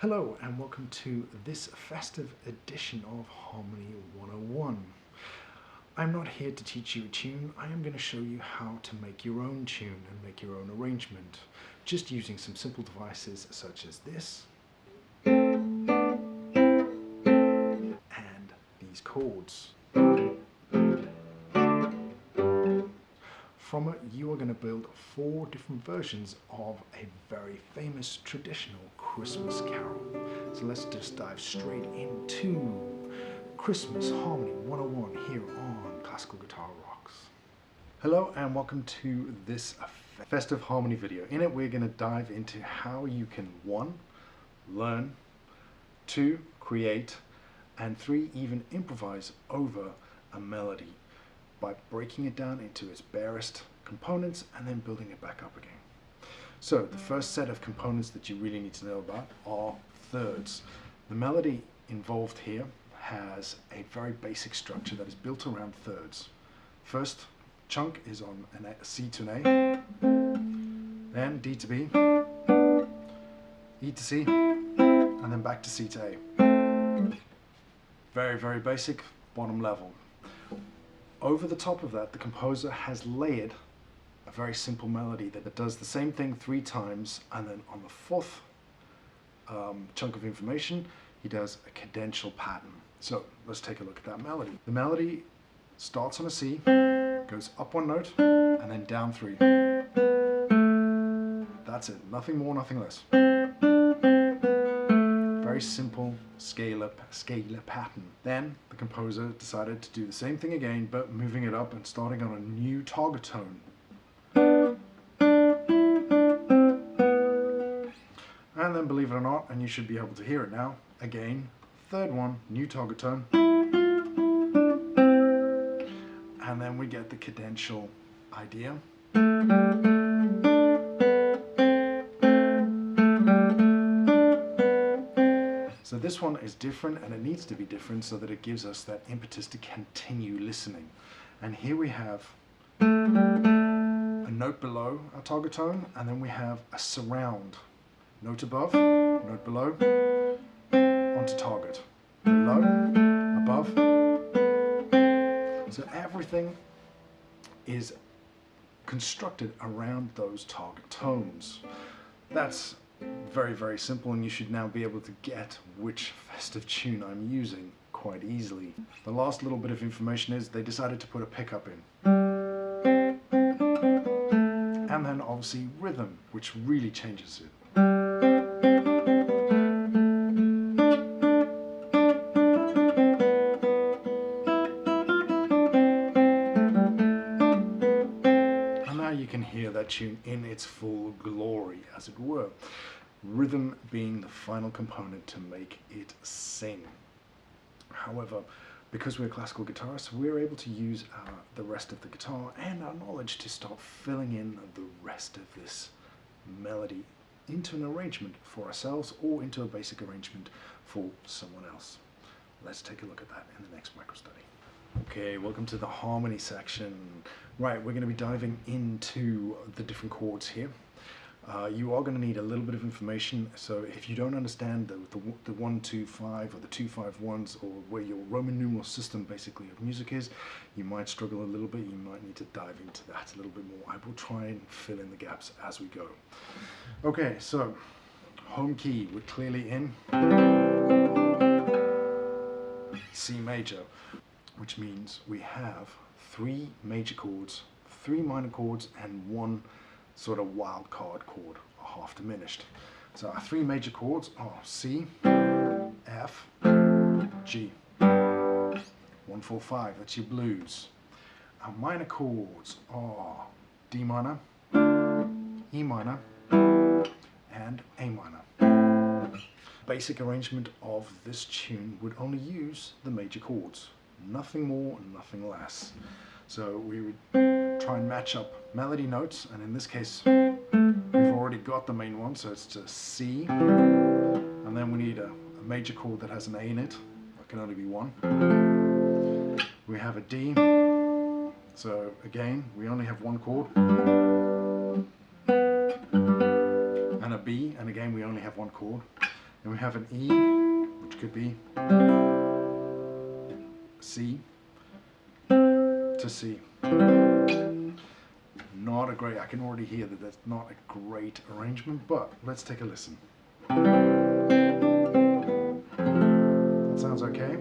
Hello and welcome to this festive edition of Harmony 101. I'm not here to teach you a tune, I am going to show you how to make your own tune and make your own arrangement, just using some simple devices such as this and these chords. From it, you are going to build 4 different versions of a very famous traditional Christmas carol. So let's just dive straight into Christmas Harmony 101 here on Classical Guitar Rocks. Hello and welcome to this festive harmony video. In it, we're going to dive into how you can 1. Learn, 2. Create, and 3. Even improvise over a melody by breaking it down into its barest components and then building it back up again. So the first set of components that you really need to know about are thirds. The melody involved here has a very basic structure that is built around thirds. First chunk is on a C to an A, then D to B, E to C, and then back to C to A. Very, very basic, bottom level. Over the top of that, the composer has layered a very simple melody that does the same thing 3 times, and then on the 4th chunk of information, he does a cadential pattern. So let's take a look at that melody. The melody starts on a C, goes up 1 note, and then down 3. That's it, nothing more, nothing less. Very simple scalar pattern. Then the composer decided to do the same thing again, but moving it up and starting on a new target tone. And then, believe it or not, and you should be able to hear it now, again, third one, new target tone. And then we get the cadential idea. So this one is different, and it needs to be different so that it gives us that impetus to continue listening. And here we have a note below our target tone, and then we have a surround. Note above, note below, onto target. Below, above. So everything is constructed around those target tones. That's very, very simple, and you should now be able to get which festive tune I'm using quite easily. The last little bit of information is they decided to put a pickup in. And then obviously rhythm, which really changes it. And now you can hear that tune in its full glory, as it were. Rhythm being the final component to make it sing. However, because we're classical guitarists, we're able to use the rest of the guitar and our knowledge to start filling in the rest of this melody into an arrangement for ourselves or into a basic arrangement for someone else. Let's take a look at that in the next micro study. Okay, welcome to the harmony section. Right, we're going to be diving into the different chords here. You are going to need a little bit of information, so if you don't understand the 1, 2, 5 or the 2, 5, 1s, or where your Roman numeral system basically of music is, you might struggle a little bit. You might need to dive into that a little bit more. I will try and fill in the gaps as we go. Okay, so home key, we're clearly in C major, which means we have 3 major chords, 3 minor chords, and 1 sort of wild card chord, or half diminished. So our 3 major chords are C, F, G. 1, 4, 5, that's your blues. Our minor chords are D minor, E minor, and A minor. Basic arrangement of this tune would only use the major chords. Nothing more, nothing less. So we would try and match up melody notes, and in this case we've already got the main one, so it's just C, and then we need a major chord that has an A in it. That can only be 1. We have a D, so again we only have 1 chord, and a B, and again we only have 1 chord. Then we have an E, which could be C to C. Not a great, I can already hear that that's not a great arrangement, but let's take a listen. That sounds okay.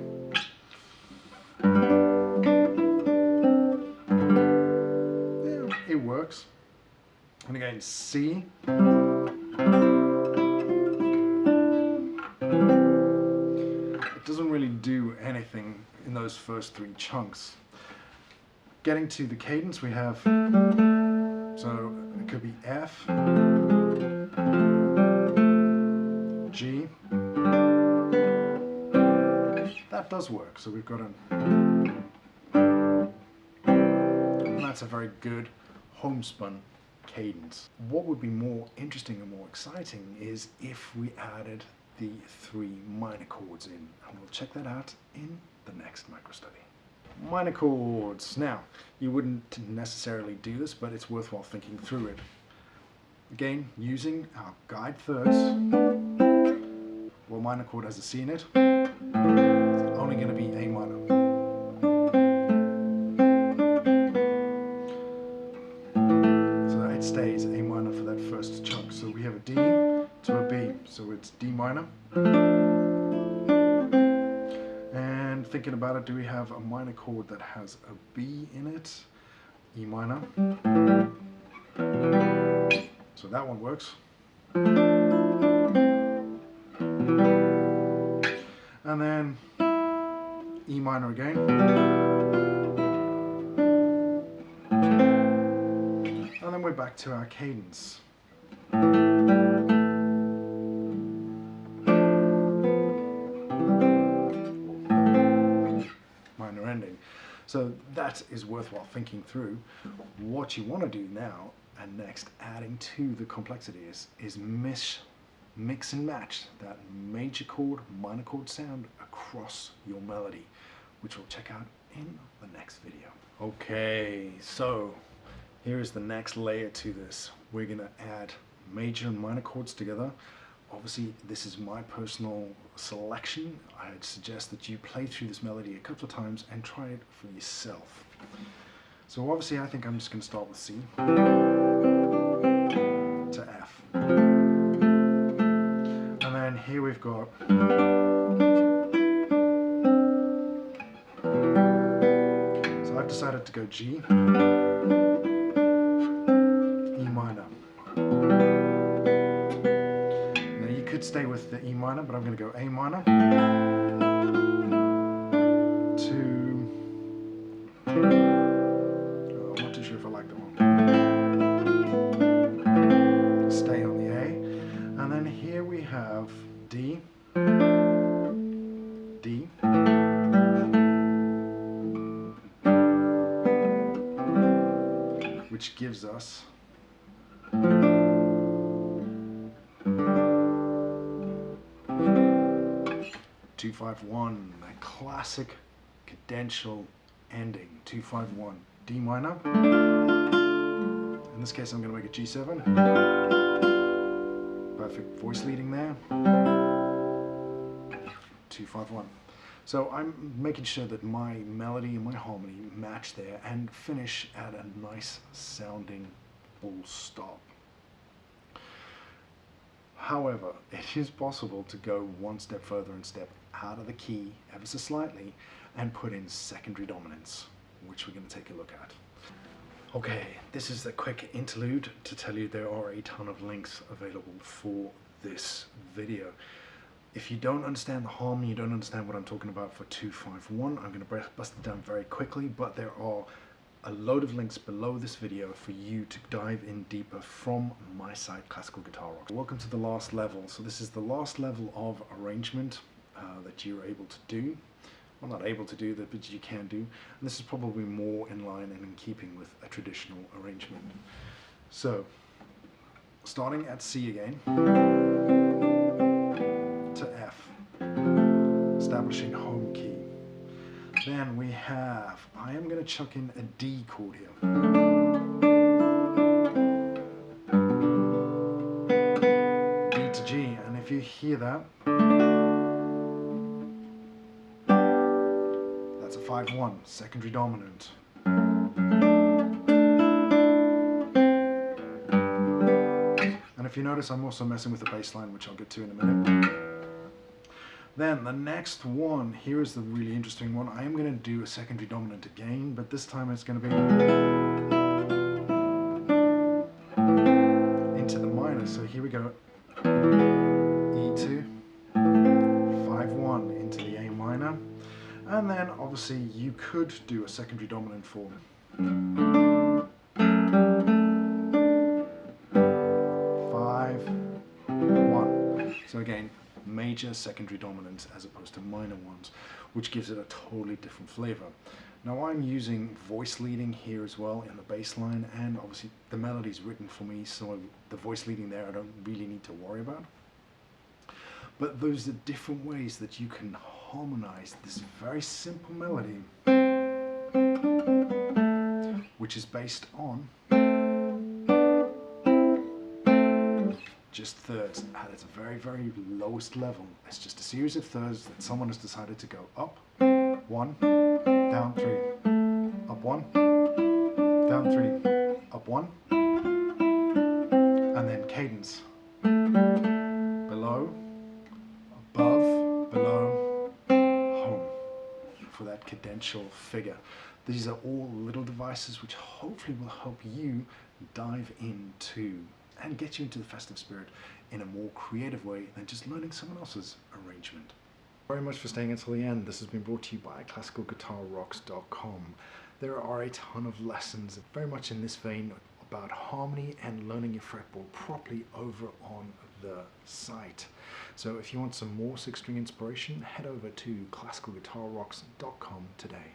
Yeah, it works. And again, C. It doesn't really do anything in those first three chunks. Getting to the cadence, we have, so it could be F, G. That does work, so we've got an, and that's a very good homespun cadence. What would be more interesting and more exciting is if we added the 3 minor chords in, and we'll check that out in the next micro study. Minor chords. Now, you wouldn't necessarily do this, but it's worthwhile thinking through it. Again, using our guide thirds. Well, minor chord has a C in it. It's only going to be A minor. So it stays A minor for that first chunk. So we have a D to a B. So it's D minor. And thinking about it, do we have a minor chord that has a B in it? E minor. So that one works. And then E minor again. And then we're back to our cadence. Minor ending. So that is worthwhile thinking through. What you want to do now and next, adding to the complexity, is mix and match that major chord, minor chord sound across your melody, which we'll check out in the next video. Okay, so here is the next layer to this. We're going to add major and minor chords together. Obviously, this is my personal selection. I'd suggest that you play through this melody a couple of times and try it for yourself. So obviously, I think I'm just going to start with C to F. And then here we've got so I've decided to go G, E minor. Now you could stay with the E minor, but I'm going to go A minor to, I'm not too sure if I like that one. Stay on the A. And then here we have D, D, which gives us two, 5, 1, a classic cadential ending. 2, 5, 1, D minor. In this case, I'm going to make a G7. Perfect voice leading there. 2, 5, 1. So I'm making sure that my melody and my harmony match there and finish at a nice sounding full stop. However, it is possible to go one step further and step out of the key ever so slightly and put in secondary dominance, which we're going to take a look at. Okay, this is a quick interlude to tell you there are a ton of links available for this video. If you don't understand the harmony, you don't understand what I'm talking about for 251, I'm going to bust it down very quickly, but there are a load of links below this video for you to dive in deeper from my site, Classical Guitar Rock. Welcome to the last level. So this is the last level of arrangement that you're able to do. Well, not able to do that, but you can do. And this is probably more in line and in keeping with a traditional arrangement. So, starting at C again, to F, establishing home key. Then we have, I am going to chuck in a D chord here. D to G, and if you hear that, 5-1, secondary dominant. And if you notice, I'm also messing with the bass line, which I'll get to in a minute. Then the next one, here is the really interesting one. I am going to do a secondary dominant again, but this time it's going to be into the minor. So here we go. E2, 5-1 into the A minor. And then obviously you could do a secondary dominant form. 5-1. So again, major secondary dominants as opposed to minor ones, which gives it a totally different flavor. Now I'm using voice leading here as well in the bass line, and obviously the melody's written for me, so the voice leading there I don't really need to worry about. But those are different ways that you can harmonize this very simple melody, which is based on just thirds at its very, very lowest level. It's just a series of thirds that someone has decided to go up, 1, down 3, up 1, down 3, up 1, and then cadence. Below, above, below, home, for that cadential figure. These are all little devices which hopefully will help you dive into and get you into the festive spirit in a more creative way than just learning someone else's arrangement. Very much for staying until the end. This has been brought to you by classicalguitarrocks.com. There are a ton of lessons very much in this vein about harmony and learning your fretboard properly over on the site. So if you want some more 6-string inspiration, head over to classicalguitarrocks.com today.